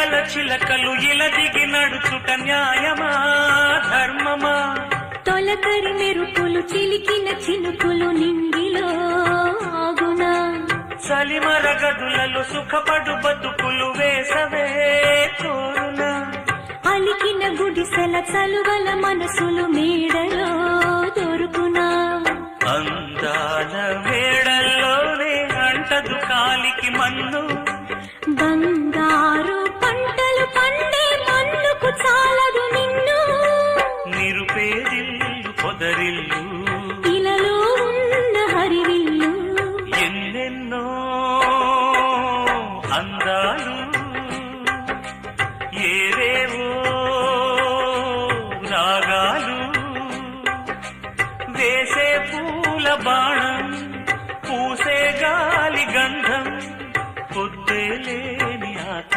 ఎదల చిలకలు ఇలా దిగి నడుచుట న్యాయమా ధర్మమా? తొలకరి మెరుపులు చిలికిన చినుకులు నింగిలో ఆగునా? చలిమర గదులలో సుఖపడు బతుకులు వేసవే కోరునా? అలికిన గుడిసెల చలువల మనసులు మేడలో దొరుకునా? అందాల మేడల్లోనే అంటదు కాలికి మన్ను, బంగారు పంటలు పండే మన్నుకు చాలదు నిన్ను. నిరుపేదిల్లు పొదరిల్లు ఇలలో ఉన్న హరివిల్లు ఎన్నెన్నో అందాలు ఏవేవో రాగాలు వేసే పూల బాణం పూసే గాలి గంధం పొద్దే లేని ఆట.